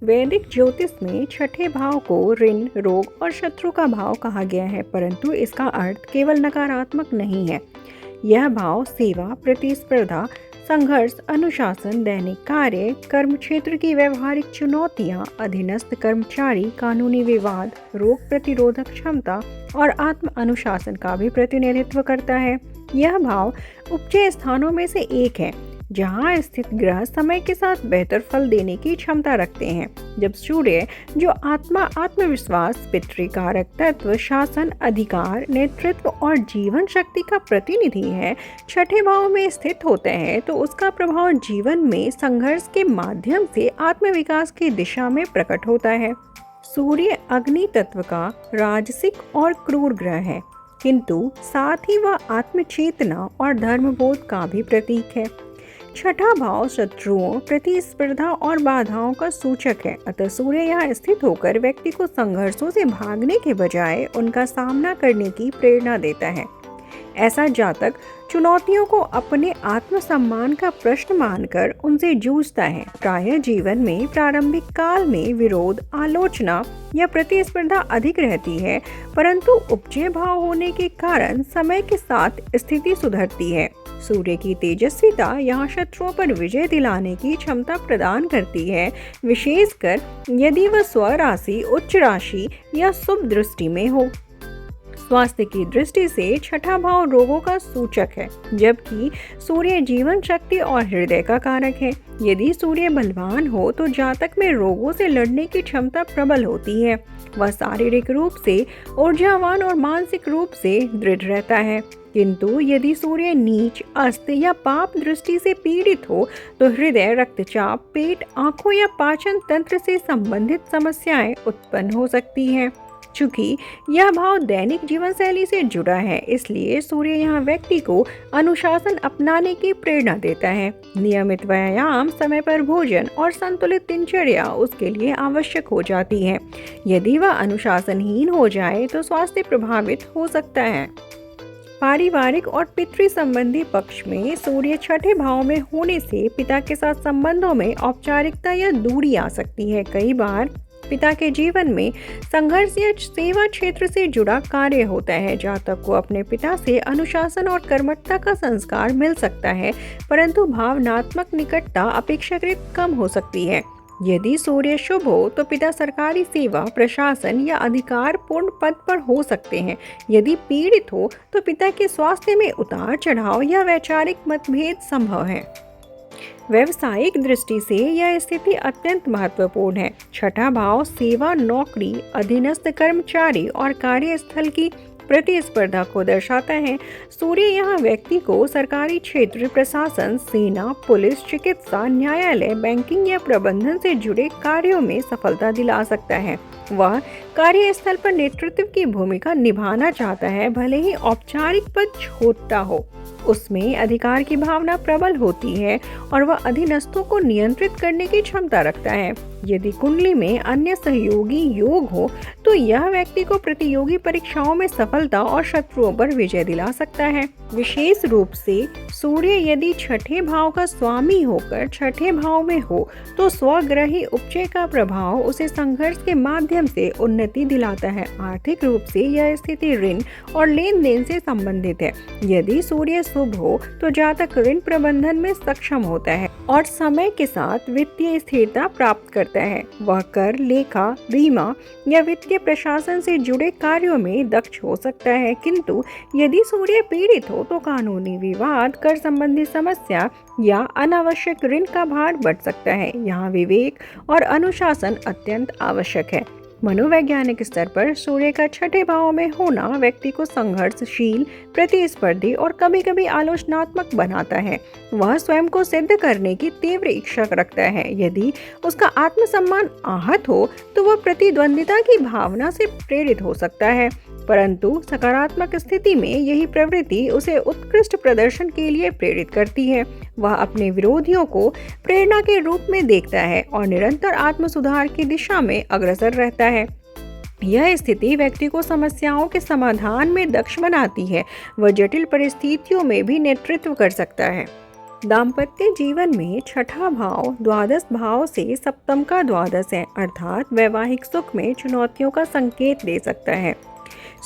वैदिक ज्योतिष में छठे भाव को ऋण, रोग और शत्रु का भाव कहा गया है, परंतु इसका अर्थ केवल नकारात्मक नहीं है। यह भाव सेवा, प्रतिस्पर्धा, संघर्ष, अनुशासन, दैनिक कार्य, कर्म क्षेत्र की व्यवहारिक चुनौतियां, अधीनस्थ कर्मचारी, कानूनी विवाद, रोग प्रतिरोधक क्षमता और आत्म अनुशासन का भी प्रतिनिधित्व करता है। यह भाव उपजय स्थानों में से एक है जहां स्थित ग्रह समय के साथ बेहतर फल देने की क्षमता रखते हैं। जब सूर्य, जो आत्मा, आत्मविश्वास, पितृकारक तत्व, शासन, अधिकार, नेतृत्व और जीवन शक्ति का प्रतिनिधि है, छठे भाव में स्थित होते हैं तो उसका प्रभाव जीवन में संघर्ष के माध्यम से आत्मविकास की दिशा में प्रकट होता है। सूर्य अग्नि तत्व का राजसिक और क्रूर ग्रह है, किंतु साथ ही वह आत्मचेतना और धर्मबोध का भी प्रतीक है। छठा भाव शत्रुओं, प्रतिस्पर्धा और बाधाओं का सूचक है, अतः सूर्य यहाँ स्थित होकर व्यक्ति को संघर्षों से भागने के बजाय उनका सामना करने की प्रेरणा देता है। ऐसा जातक चुनौतियों को अपने आत्मसम्मान का प्रश्न मानकर उनसे जूझता है। प्रायः जीवन में प्रारंभिक काल में विरोध, आलोचना या प्रतिस्पर्धा अधिक रहती है, परंतु उपजय भाव होने के कारण समय के साथ स्थिति सुधरती है। सूर्य की तेजस्विता यहाँ शत्रुओं पर विजय दिलाने की क्षमता प्रदान करती है, विशेषकर यदि वह स्वराशि, उच्च राशि या शुभ दृष्टि में हो। स्वास्थ्य की दृष्टि से छठा भाव रोगों का सूचक है, जबकि सूर्य जीवन शक्ति और हृदय का कारक है। यदि सूर्य बलवान हो तो जातक में रोगों से लड़ने की क्षमता प्रबल होती है। वह शारीरिक रूप से ऊर्जावान और मानसिक रूप से दृढ़ रहता है। किंतु यदि सूर्य नीच, अस्त या पाप दृष्टि से पीड़ित हो तो हृदय, रक्तचाप, पेट, आंखों या पाचन तंत्र से संबंधित समस्याएं उत्पन्न हो सकती हैं। चूंकि यह भाव दैनिक जीवन शैली से जुड़ा है, इसलिए सूर्य यहाँ व्यक्ति को अनुशासन अपनाने की प्रेरणा देता है। नियमित व्यायाम, समय पर भोजन और संतुलित दिनचर्या उसके लिए आवश्यक हो जाती है। यदि वह अनुशासनहीन हो जाए तो स्वास्थ्य प्रभावित हो सकता है। पारिवारिक और पितृ संबंधी पक्ष में सूर्य छठे भाव में होने से पिता के साथ संबंधों में औपचारिकता या दूरी आ सकती है। कई बार पिता के जीवन में संघर्ष या सेवा क्षेत्र से जुड़ा कार्य होता है। जातक को अपने पिता से अनुशासन और कर्मठता का संस्कार मिल सकता है, परंतु भावनात्मक निकटता अपेक्षाकृत कम हो सकती है। यदि सूर्य शुभ हो तो पिता सरकारी सेवा, प्रशासन या अधिकार पूर्ण पद पर हो सकते हैं। यदि पीड़ित हो तो पिता के स्वास्थ्य में उतार चढ़ाव या वैचारिक मतभेद संभव है। व्यवसायिक दृष्टि से यह स्थिति अत्यंत महत्वपूर्ण है। छठा भाव सेवा, नौकरी, अधीनस्थ कर्मचारी और कार्यस्थल की प्रतिस्पर्धा को दर्शाता है। सूर्य यहाँ व्यक्ति को सरकारी क्षेत्र, प्रशासन, सेना, पुलिस, चिकित्सा, न्यायालय, बैंकिंग या प्रबंधन से जुड़े कार्यों में सफलता दिला सकता है। वह कार्यस्थल पर नेतृत्व की भूमिका निभाना चाहता है, भले ही औपचारिक पद छोटा हो। उसमें अधिकार की भावना प्रबल होती है और वह अधीनस्थों को नियंत्रित करने की क्षमता रखता है। यदि कुंडली में अन्य सहयोगी योग हो तो यह व्यक्ति को प्रतियोगी परीक्षाओं में सफलता और शत्रुओं पर विजय दिला सकता है। विशेष रूप से सूर्य यदि छठे भाव का स्वामी होकर छठे भाव में हो तो स्वग्रही उपजय का प्रभाव उसे संघर्ष के माध्यम से उन्नति दिलाता है। आर्थिक रूप से यह स्थिति ऋण और लेन देन से संबंधित है। यदि सूर्य शुभ हो तो जातक ऋण प्रबंधन में सक्षम होता है और समय के साथ वित्तीय स्थिरता प्राप्त करता है। वह कर, लेखा, बीमा या वित्तीय प्रशासन से जुड़े कार्यों में दक्ष हो सकता है। किंतु यदि सूर्य पीड़ित हो तो कानूनी विवाद, कर संबंधी समस्या या अनावश्यक ऋण का भार बढ़ सकता है। यहाँ विवेक और अनुशासन अत्यंत आवश्यक है। मनोवैज्ञानिक स्तर पर सूर्य का छठे भाव में होना व्यक्ति को संघर्षशील, प्रतिस्पर्धी और कभी-कभी आलोचनात्मक बनाता है। वह स्वयं को सिद्ध करने की तीव्र इच्छा रखता है। यदि उसका आत्मसम्मान आहत हो तो वह प्रतिद्वंदिता की भावना से प्रेरित हो सकता है, परंतु सकारात्मक स्थिति में यही प्रवृत्ति उसे उत्कृष्ट प्रदर्शन के लिए प्रेरित करती है। वह अपने विरोधियों को प्रेरणा के रूप में देखता है और निरंतर आत्म सुधार की दिशा में अग्रसर रहता है। यह स्थिति व्यक्ति को समस्याओं के समाधान में दक्ष बनाती है। वह जटिल परिस्थितियों में भी नेतृत्व कर सकता है। दाम्पत्य जीवन में छठा भाव द्वादश भाव से सप्तम का द्वादश है, अर्थात वैवाहिक सुख में चुनौतियों का संकेत दे सकता है।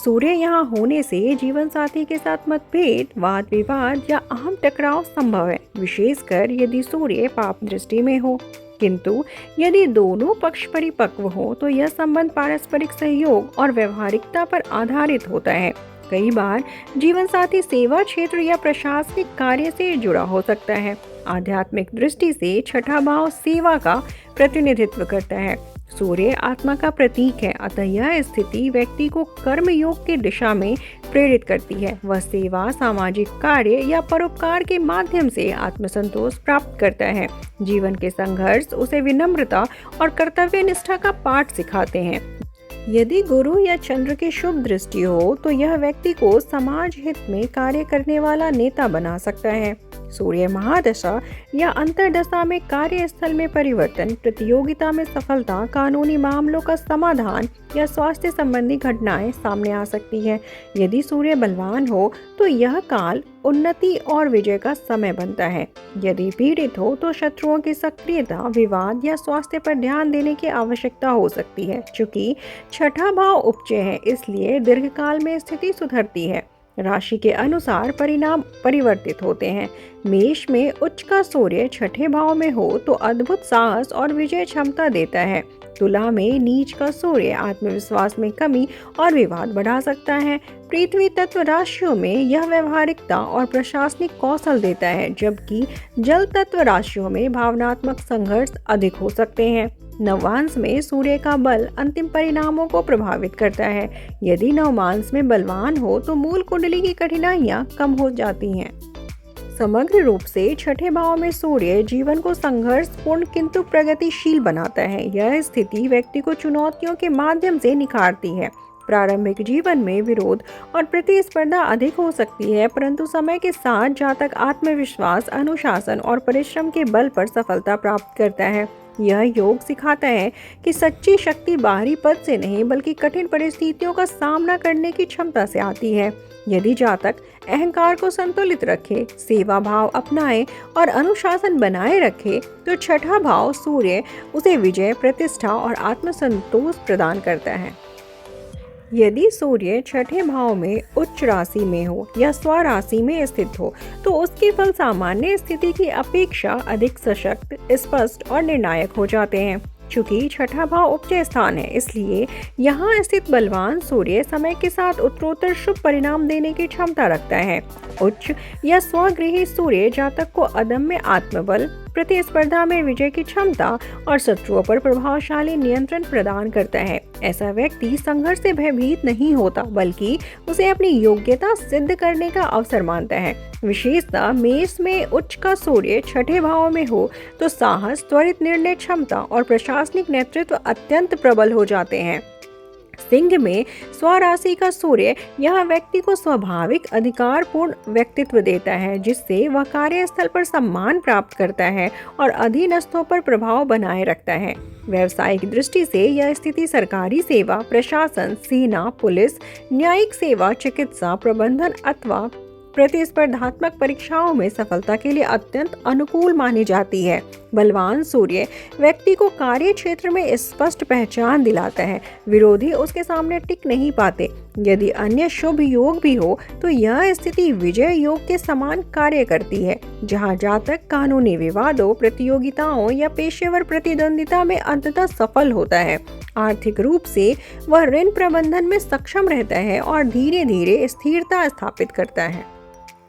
सूर्य यहाँ होने से जीवन साथी के साथ मतभेद, वाद विवाद या अहम टकराव संभव है, विशेषकर यदि सूर्य पाप दृष्टि में हो। किंतु यदि दोनों पक्ष परिपक्व हो तो यह संबंध पारस्परिक सहयोग और व्यवहारिकता पर आधारित होता है। कई बार जीवन साथी सेवा क्षेत्र या प्रशासनिक कार्य से जुड़ा हो सकता है। आध्यात्मिक दृष्टि से छठा भाव सेवा का प्रतिनिधित्व करता है। सूर्य आत्मा का प्रतीक है, अतः यह स्थिति व्यक्ति को कर्म योग की दिशा में प्रेरित करती है। वह सेवा, सामाजिक कार्य या परोपकार के माध्यम से आत्मसंतोष प्राप्त करता है। जीवन के संघर्ष उसे विनम्रता और कर्तव्य निष्ठा का पाठ सिखाते हैं। यदि गुरु या चंद्र की शुभ दृष्टि हो तो यह व्यक्ति को समाज हित में कार्य करने वाला नेता बना सकता है। सूर्य महादशा या अंतर्दशा में कार्यस्थल में परिवर्तन, प्रतियोगिता में सफलता, कानूनी मामलों का समाधान या स्वास्थ्य संबंधी घटनाएं सामने आ सकती है। यदि सूर्य बलवान हो तो यह काल उन्नति और विजय का समय बनता है। यदि पीड़ित हो तो शत्रुओं की सक्रियता, विवाद या स्वास्थ्य पर ध्यान देने की आवश्यकता हो सकती है। चूंकि छठा भाव उपचय है, इसलिए दीर्घकाल में स्थिति सुधरती है। राशि के अनुसार परिणाम परिवर्तित होते हैं। मेष में उच्च का सूर्य छठे भाव में हो तो अद्भुत साहस और विजय क्षमता देता है। तुला में नीच का सूर्य आत्मविश्वास में कमी और विवाद बढ़ा सकता है। पृथ्वी तत्व राशियों में यह व्यवहारिकता और प्रशासनिक कौशल देता है, जबकि जल तत्व राशियों में भावनात्मक संघर्ष अधिक हो सकते हैं। नवांश में सूर्य का बल अंतिम परिणामों को प्रभावित करता है। यदि नवमांश में बलवान हो तो मूल कुंडली की कठिनाइयां कम हो जाती हैं। समग्र रूप से छठे भाव में सूर्य जीवन को संघर्षपूर्ण किंतु प्रगतिशील बनाता है। यह स्थिति व्यक्ति को चुनौतियों के माध्यम से निखारती है। प्रारंभिक जीवन में विरोध और प्रतिस्पर्धा अधिक हो सकती है, परंतु समय के साथ जातक आत्मविश्वास, अनुशासन और परिश्रम के बल पर सफलता प्राप्त करता है। यह योग सिखाता है कि सच्ची शक्ति बाहरी पद से नहीं बल्कि कठिन परिस्थितियों का सामना करने की क्षमता से आती है। यदि जातक अहंकार को संतुलित रखे, सेवा भाव अपनाए और अनुशासन बनाए रखे तो छठा भाव सूर्य उसे विजय, प्रतिष्ठा और आत्मसंतोष प्रदान करता है। यदि सूर्य छठे भाव में उच्च राशि में हो या स्वराशि में स्थित हो तो उसके फल सामान्य स्थिति की अपेक्षा अधिक सशक्त, स्पष्ट और निर्णायक हो जाते हैं। चूंकि छठा भाव उपचय स्थान है, इसलिए यहाँ स्थित बलवान सूर्य समय के साथ उत्तरोत्तर शुभ परिणाम देने की क्षमता रखता है। उच्च या स्वगृही सूर्य जातक को अदम्य आत्मबल, प्रतिस्पर्धा में विजय की क्षमता और शत्रुओं पर प्रभावशाली नियंत्रण प्रदान करता है। ऐसा व्यक्ति संघर्ष से भयभीत नहीं होता, बल्कि उसे अपनी योग्यता सिद्ध करने का अवसर मानता है। विशेषतः मेष में उच्च का सूर्य छठे भाव में हो तो साहस, त्वरित निर्णय क्षमता और प्रशासनिक नेतृत्व अत्यंत प्रबल हो जाते हैं। सिंह में स्वराशि का सूर्य यह व्यक्ति को स्वाभाविक अधिकारपूर्ण व्यक्तित्व देता है, जिससे वह कार्यस्थल पर सम्मान प्राप्त करता है और अधीनस्थों पर प्रभाव बनाए रखता है। व्यावसायिक दृष्टि से यह स्थिति सरकारी सेवा, प्रशासन, सेना, पुलिस, न्यायिक सेवा, चिकित्सा, प्रबंधन अथवा प्रतिस्पर्धात्मक परीक्षाओं में सफलता के लिए अत्यंत अनुकूल मानी जाती है। बलवान सूर्य व्यक्ति को कार्य क्षेत्र में स्पष्ट पहचान दिलाता है। विरोधी उसके सामने टिक नहीं पाते। यदि अन्य शुभ योग भी हो तो यह स्थिति विजय योग के समान कार्य करती है, जहां जातक कानूनी विवादों, प्रतियोगिताओं या पेशेवर प्रतिद्वंदिता में अंततः सफल होता है। आर्थिक रूप से वह ऋण प्रबंधन में सक्षम रहता है और धीरे धीरे स्थिरता स्थापित करता है।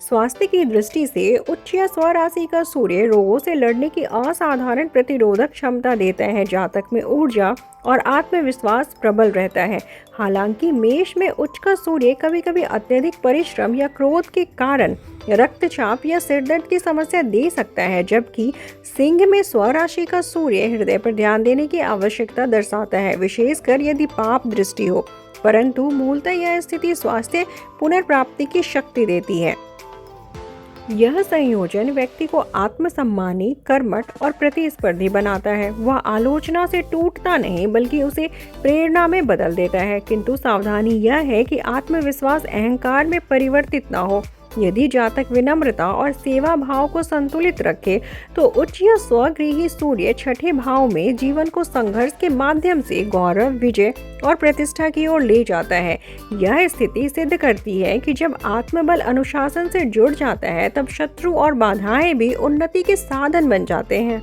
स्वास्थ्य की दृष्टि से उच्च या स्वराशि का सूर्य रोगों से लड़ने की असाधारण प्रतिरोधक क्षमता देता है। जातक में ऊर्जा और आत्मविश्वास प्रबल रहता है। हालांकि मेष में उच्च का सूर्य कभी कभी अत्यधिक परिश्रम या क्रोध के कारण रक्तचाप या सिरदर्द की समस्या दे सकता है, जबकि सिंह में स्वराशि का सूर्य हृदय पर ध्यान देने की आवश्यकता दर्शाता है, विशेषकर यदि पाप दृष्टि हो। परंतु मूलतः यह स्थिति स्वास्थ्य पुनर्प्राप्ति की शक्ति देती है। यह संयोजन व्यक्ति को आत्मसम्मानी, कर्मठ और प्रतिस्पर्धी बनाता है। वह आलोचना से टूटता नहीं बल्कि उसे प्रेरणा में बदल देता है। किंतु सावधानी यह है कि आत्मविश्वास अहंकार में परिवर्तित न हो। यदि जातक विनम्रता और सेवा भाव को संतुलित रखे तो उच्च स्वगृही सूर्य छठे भाव में जीवन को संघर्ष के माध्यम से गौरव, विजय और प्रतिष्ठा की ओर ले जाता है। यह स्थिति सिद्ध करती है कि जब आत्मबल अनुशासन से जुड़ जाता है तब शत्रु और बाधाएं भी उन्नति के साधन बन जाते हैं।